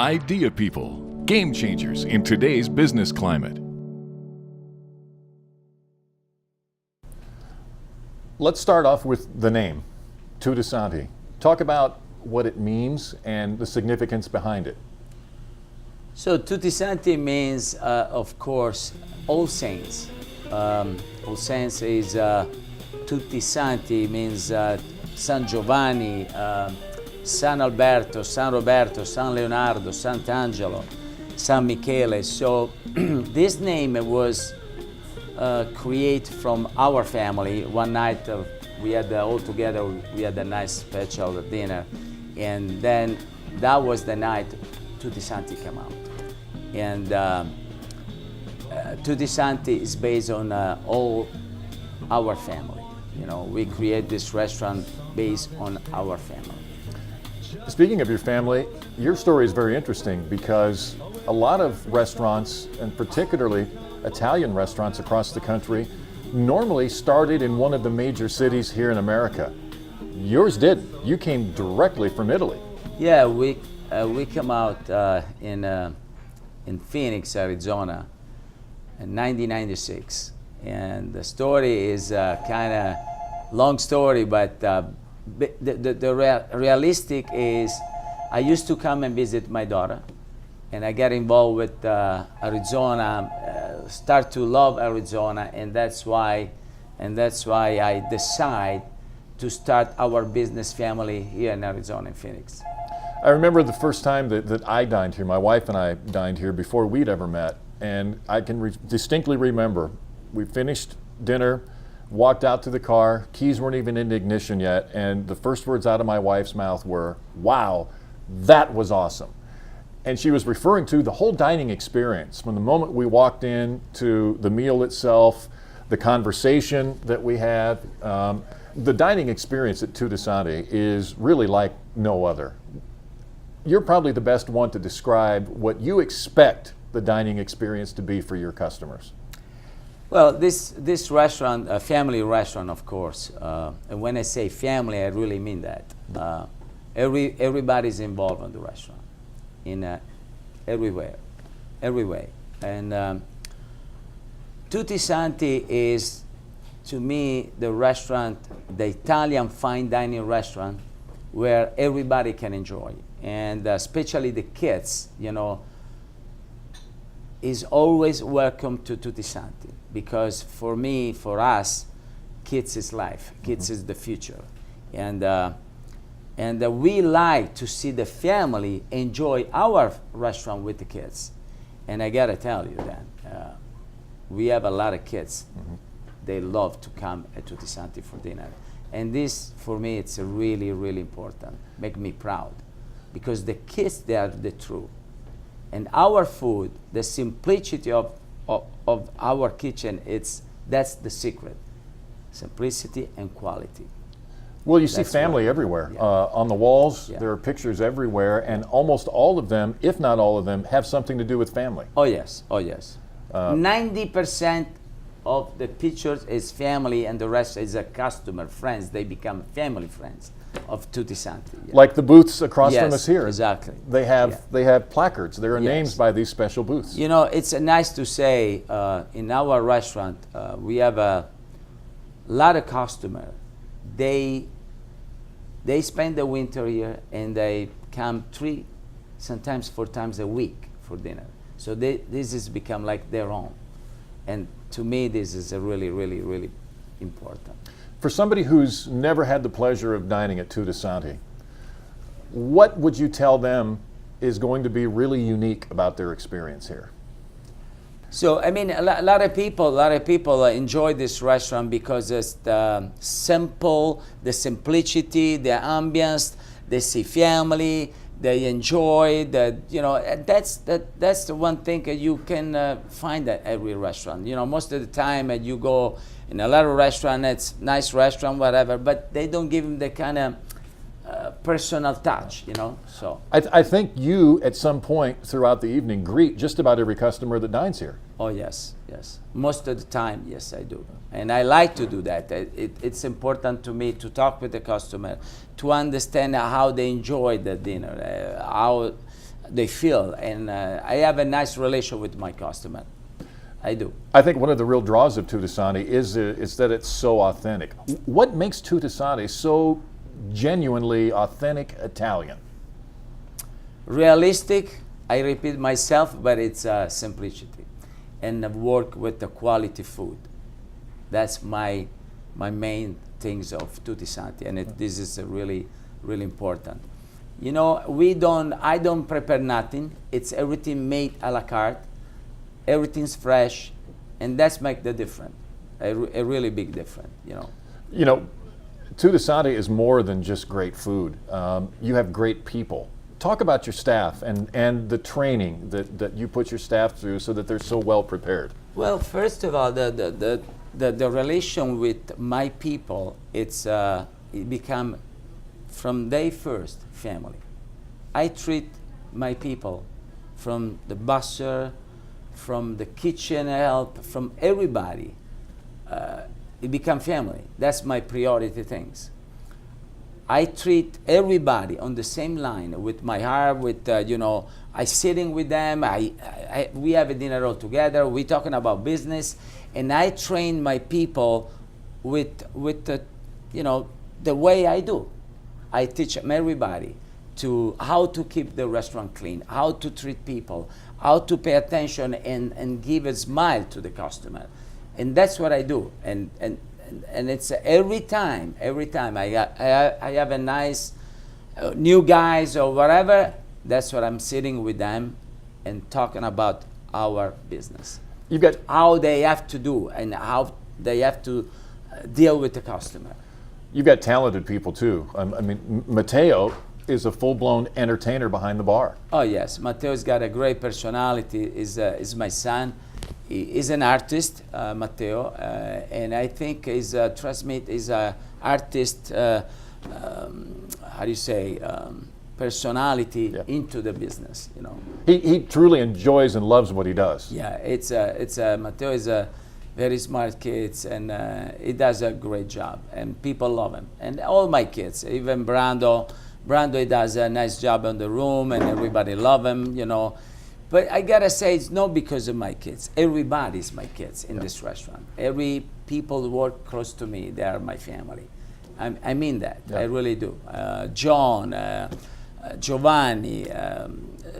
Idea people, game changers in today's business climate. Let's start off with the name, Tutti Santi. Talk about what it means and the significance behind it. So Tutti Santi means, of course, All Saints. All Saints is Tutti Santi means San Giovanni, San Alberto, San Roberto, San Leonardo, Sant'Angelo, San Michele. So this name was created from our family. One night we had all together, we had a nice special dinner, and then that was the night Tutti Santi came out. And Tutti Santi is based on all our family. You know, we create this restaurant based on our family. Speaking of your family, your story is very interesting because a lot of restaurants, and particularly Italian restaurants across the country, normally started in one of the major cities here in America. Yours didn't. You came directly from Italy. Yeah, we came out in Phoenix, Arizona, in 1996, and the story is kind of long story, but the realistic is I used to come and visit my daughter, and I got involved with Arizona, start to love Arizona, and that's why I decide to start our business family here in Arizona, in Phoenix. I remember the first time that I dined here. My wife and I dined here before we'd ever met, and I can distinctly remember we finished dinner, walked out to the car, keys weren't even in the ignition yet, and the first words out of my wife's mouth were, "Wow, that was awesome." And she was referring to the whole dining experience from the moment we walked in to the meal itself, the conversation that we had. The dining experience at Tutti Santi is really like no other. You're probably the best one to describe what you expect the dining experience to be for your customers. Well, this restaurant, a family restaurant, of course, and when I say family, I really mean that. Everybody's involved in the restaurant, in everywhere, every way. And Tutti Santi is, to me, the restaurant, the Italian fine dining restaurant, where everybody can enjoy, and especially the kids, you know, is always welcome to Tutti Santi, because for me, for us, kids is life, kids is the future, and we like to see the family enjoy our restaurant with the kids, and I gotta tell you that we have a lot of kids. They love to come at Tutti Santi for dinner. And this, for me, it's a really, really important. Make me proud. Because the kids, they are the truth. And our food, the simplicity of our kitchen, that's the secret. Simplicity and quality. Well, you see family everywhere. Yeah. On the walls, Yeah. there are pictures everywhere, and almost all of them, if not all of them, have something to do with family. Oh, yes. Oh, yes. 90% of the pictures is family, and the rest is a customer, friends. They become family friends of Tutti Santi. Yeah. Like the booths across from Yes, us here. exactly. They have Yeah. they have placards. There are Yes. names by these special booths. You know, it's nice to say in our restaurant, we have a lot of customers. They spend the winter here, and they come 3, sometimes 4 times a week for dinner. So this has become like their own. And to me, this is a really, really, really important. For somebody who's never had the pleasure of dining at Tutti Santi, what would you tell them is going to be really unique about their experience here? So I mean, a lot of people enjoy this restaurant because it's the simple, the simplicity, the ambience. They see family. They enjoy that. You know, that's the one thing that you can find at every restaurant. You know, most of the time you go in a lot of restaurant, it's nice restaurant, whatever, but they don't give them the kind of personal touch, you know. So I think you, at some point throughout the evening, greet just about every customer that dines here. Oh yes, yes. Most of the time, yes, I do, and I like to do that. It's important to me to talk with the customer, to understand how they enjoy the dinner, how they feel, and I have a nice relation with my customer. I do. I think one of the real draws of Tutti Santi is that it's so authentic. What makes Tutti Santi so genuinely authentic Italian? Realistic, I repeat myself, but it's simplicity, and work with the quality food. That's my main things of Tutti Santi, and this is really important. You know, I don't prepare nothing. It's everything made a la carte. Everything's fresh, and that's make the difference. A really big difference, you know. You know, Tutti Santi is more than just great food. You have great people. Talk about your staff and the training that you put your staff through so that they're so well prepared. Well, first of all, the relation with my people, it become from day first family. I treat my people, from the busser, from the kitchen help, from everybody. It become family. That's my priority things. I treat everybody on the same line with my heart, with, you know, I sitting with them, we have a dinner all together, we talking about business, and I train my people with the, you know, the way I do. I teach everybody to how to keep the restaurant clean, how to treat people, how to pay attention and give a smile to the customer. And that's what I do. And it's every time I have a nice new guys or whatever, that's what I'm sitting with them and talking about our business. You've got how they have to do and how they have to deal with the customer. You've got talented people too. I mean, Matteo is a full-blown entertainer behind the bar. Oh yes, Matteo's got a great personality. Is my son. He's an artist, Matteo, and I think trust me, is an artist. How do you say? Personality into the business. You know. He truly enjoys and loves what he does. Yeah, Matteo is a very smart kid, and he does a great job, and people love him. And all my kids, even Brando, he does a nice job in the room, and everybody love him. You know. But I gotta say, it's not because of my kids. Everybody's my kids in this restaurant. Every people who work close to me, they are my family. I mean that. I really do. John, Giovanni,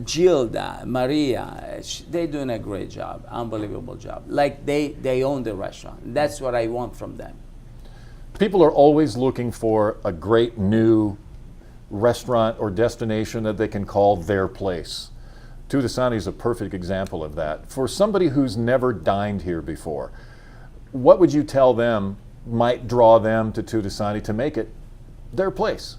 Gilda, Maria, they're doing a great job, unbelievable job. Like they own the restaurant. That's what I want from them. People are always looking for a great new restaurant or destination that they can call their place. Tutti Santi is a perfect example of that. For somebody who's never dined here before, what would you tell them might draw them to Tutti Santi to make it their place?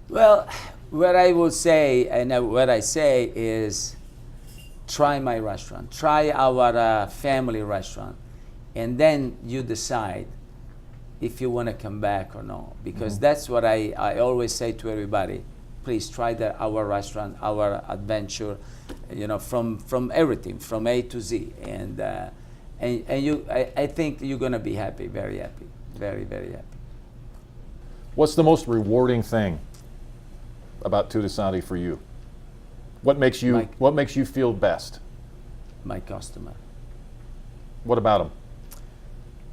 Well, what I will say, and what I say is, try my restaurant, try our family restaurant, and then you decide if you want to come back or not. Because that's what I always say to everybody. Please try our restaurant, our adventure, you know, from everything, from A to Z, and I think you're gonna be happy, very happy, very happy. What's the most rewarding thing about Tutti Santi for you? What makes you feel best? My customer. What about them?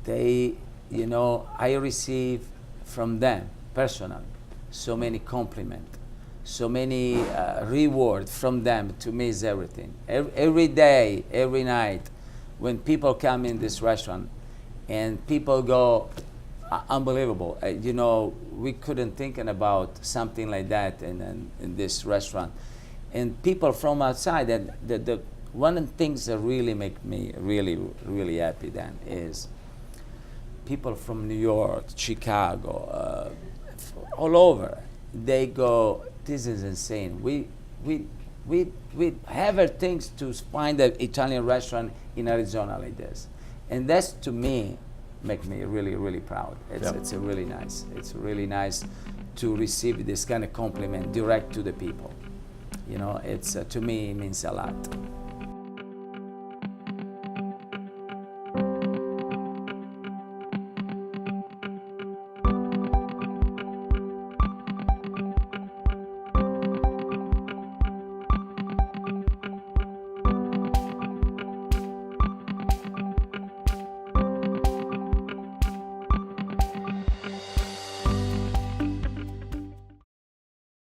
They, you know, I receive from them personally so many compliments. So many rewards from them. To me is everything. Every day, every night, when people come in this restaurant and people go, unbelievable. You know, we couldn't thinking about something like that in this restaurant. And people from outside, and the one of the things that really make me really happy then is people from New York, Chicago, all over. They go, this is insane. We have things to find an Italian restaurant in Arizona like this, and that's to me make me really proud. It's really nice. It's really nice to receive this kind of compliment direct to the people. You know, it's to me it means a lot.